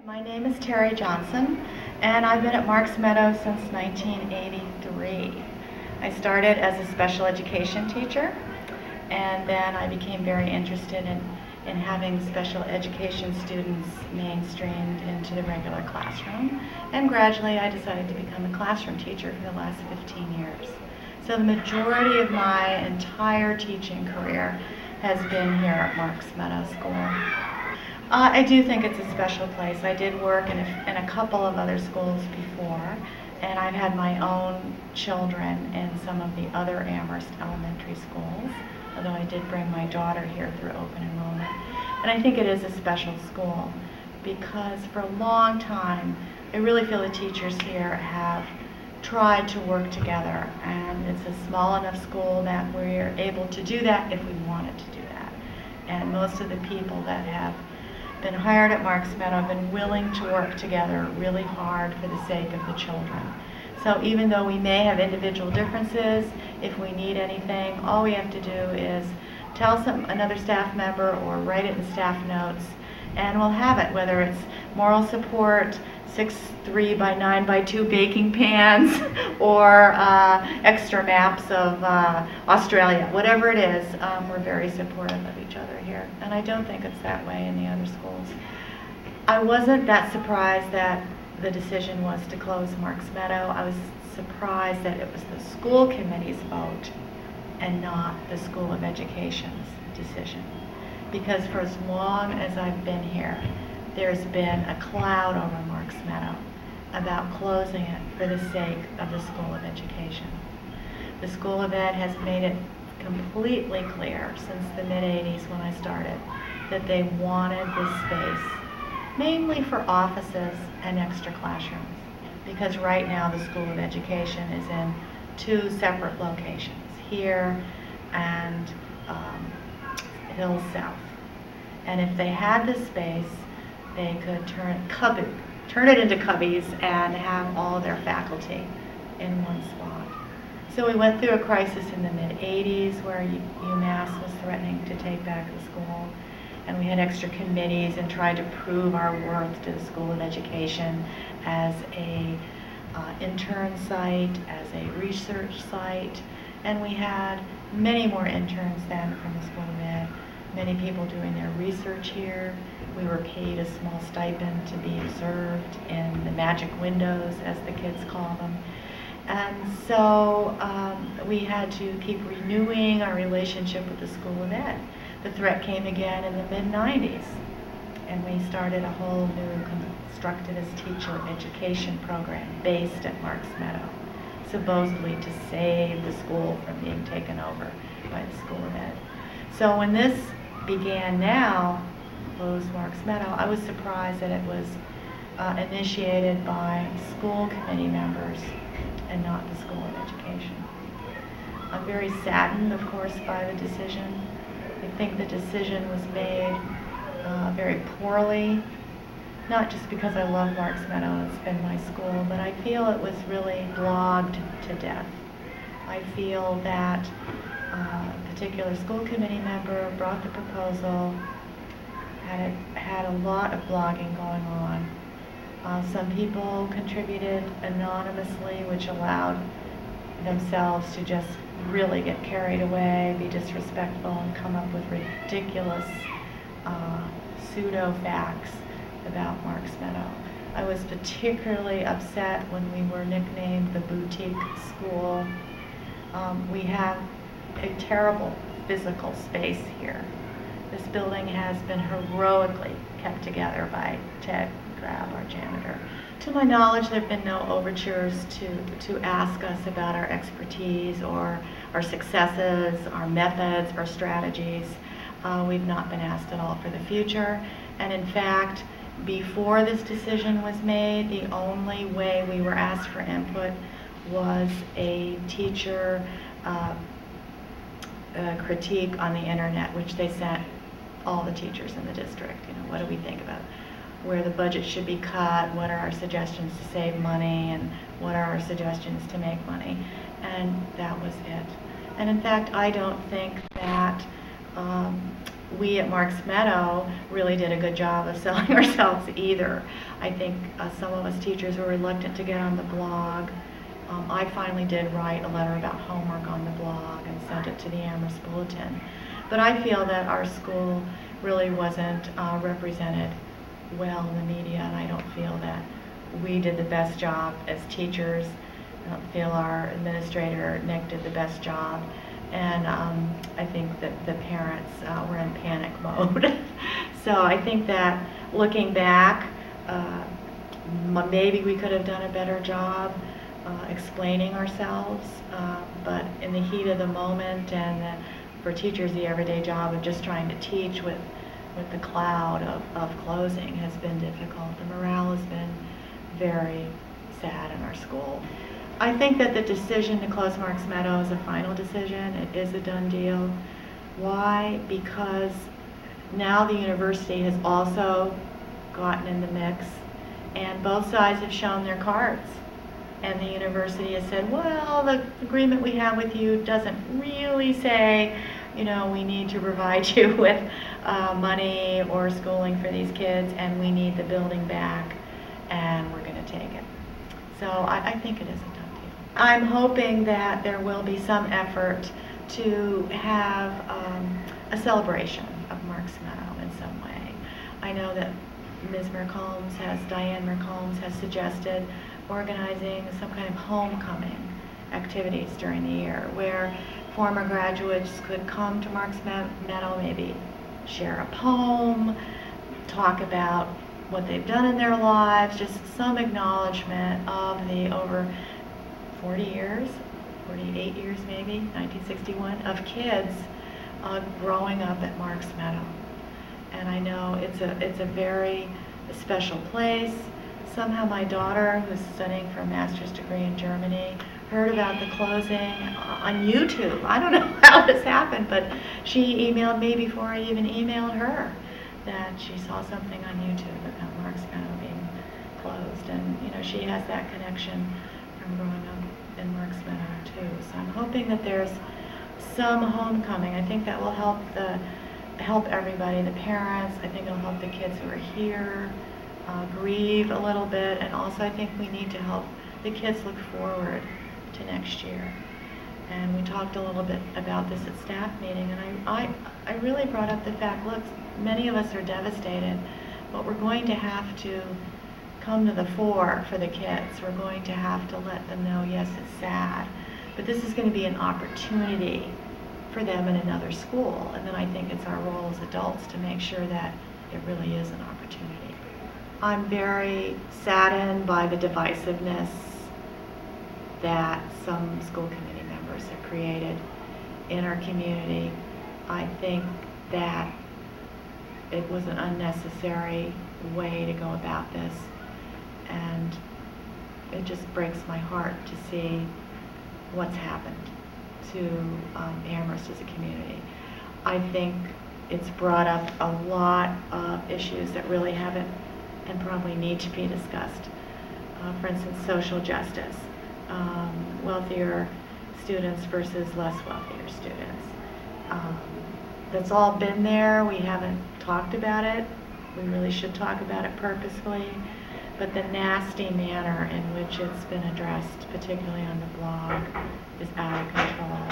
My name is Terry Johnson, and I've been at Marks Meadow since 1983. I started as a special education teacher, and then I became very interested in having special education students mainstreamed into the regular classroom, and gradually I decided to become a classroom teacher for the last 15 years. So the majority of my entire teaching career has been here at Marks Meadow School. I do think it's a special place. I did work in a couple of other schools before, and I've had my own children in some of the other Amherst elementary schools, although I did bring my daughter here through open enrollment. And I think it is a special school because for a long time, I really feel the teachers here have tried to work together, and it's a small enough school that we're able to do that if we wanted to do that. And most of the people that have been hired at Marks Meadow have been willing to work together really hard for the sake of the children. So even though we may have individual differences, if we need anything, all we have to do is tell another staff member or write it in staff notes, and we'll have it, whether it's moral support, 6 3x9 by 2 baking pans, or extra maps of Australia. Whatever it is, we're very supportive of each other here, and I don't think it's that way in the other schools. I wasn't that surprised that the decision was to close Marks Meadow. I was surprised that it was the school committee's vote and not the School of Education's decision, because for as long as I've been here, there's been a cloud over Marks Meadow about closing it for the sake of the School of Education. The School of Ed has made it completely clear since the mid-'80s when I started that they wanted this space mainly for offices and extra classrooms, because right now the School of Education is in 2 separate locations, here and Hills South. And if they had the space, they could turn it into cubbies and have all their faculty in one spot. So we went through a crisis in the mid-'80s where UMass was threatening to take back the school, and we had extra committees and tried to prove our worth to the School of Education as a intern site, as a research site, and we had many more interns then from the School of Ed, many people doing their research here. We were paid a small stipend to be observed in the magic windows, as the kids call them. And so we had to keep renewing our relationship with the School of Ed. The threat came again in the mid-'90s, and we started a whole new constructivist teacher education program based at Marks Meadow, supposedly to save the school from being taken over by the School of Ed. So when this began now, close Marks Meadow, I was surprised that it was initiated by school committee members and not the School of Education. I'm very saddened, of course, by the decision. I think the decision was made very poorly, not just because I love Marks Meadow and it's been my school, but I feel it was really blogged to death. I feel that a particular school committee member brought the proposal, had a lot of blogging going on. Some people contributed anonymously, which allowed themselves to just really get carried away, be disrespectful, and come up with ridiculous pseudo-facts about Marks Meadow. I was particularly upset when we were nicknamed the boutique school. We have a terrible physical space here. This building has been heroically kept together by Ted Grab, our janitor. To my knowledge, there have been no overtures to ask us about our expertise or our successes, our methods, our strategies. We've not been asked at all for the future. And in fact, before this decision was made, the only way we were asked for input was a teacher critique on the internet, which they sent all the teachers in the district. You know, what do we think about where the budget should be cut, what are our suggestions to save money, and what are our suggestions to make money, and that was it. And in fact, I don't think that we at Marks Meadow really did a good job of selling ourselves either. I think some of us teachers were reluctant to get on the blog. I finally did write a letter about homework on the blog and sent it to the Amherst Bulletin. But I feel that our school really wasn't represented well in the media, and I don't feel that we did the best job as teachers. I don't feel our administrator, Nick, did the best job. And I think that the parents were in panic mode. So I think that looking back, maybe we could have done a better job explaining ourselves, but in the heat of the moment and for teachers, the everyday job of just trying to teach with the cloud of closing has been difficult. The morale has been very sad in our school. I think that the decision to close Marks Meadow is a final decision. It is a done deal. Why? Because now the university has also gotten in the mix, and both sides have shown their cards. And the university has said, well, the agreement we have with you doesn't really say, you know, we need to provide you with money or schooling for these kids, and we need the building back, and we're going to take it. So I think it is a done deal. I'm hoping that there will be some effort to have a celebration of Marks Meadow in some way. I know that Diane McCombs has suggested organizing some kind of homecoming activities during the year where former graduates could come to Marks Meadow, maybe share a poem, talk about what they've done in their lives, just some acknowledgement of the over 40 years, 48 years maybe, 1961, of kids growing up at Marks Meadow. And I know it's a very special place. Somehow my daughter, who's studying for a master's degree in Germany, heard about the closing on YouTube. I don't know how this happened, but she emailed me before I even emailed her that she saw something on YouTube about Marks Meadow being closed. And you know, she has that connection from growing up in Marks Meadow too. So I'm hoping that there's some homecoming. I think that will help everybody, the parents. I think it'll help the kids who are here grieve a little bit, and also I think we need to help the kids look forward to next year. And we talked a little bit about this at staff meeting, and I really brought up the fact, look, many of us are devastated, but we're going to have to come to the fore for the kids. We're going to have to let them know, yes, it's sad, but this is going to be an opportunity for them in another school. And then I think it's our role as adults to make sure that it really is an opportunity. I'm very saddened by the divisiveness that some school committee members have created in our community. I think that it was an unnecessary way to go about this, and it just breaks my heart to see what's happened to Amherst as a community. I think it's brought up a lot of issues that really haven't and probably need to be discussed. For instance, social justice, wealthier students versus less wealthier students. That's all been there. We haven't talked about it. We really should talk about it purposefully. But the nasty manner in which it's been addressed, particularly on the blog, is out of control.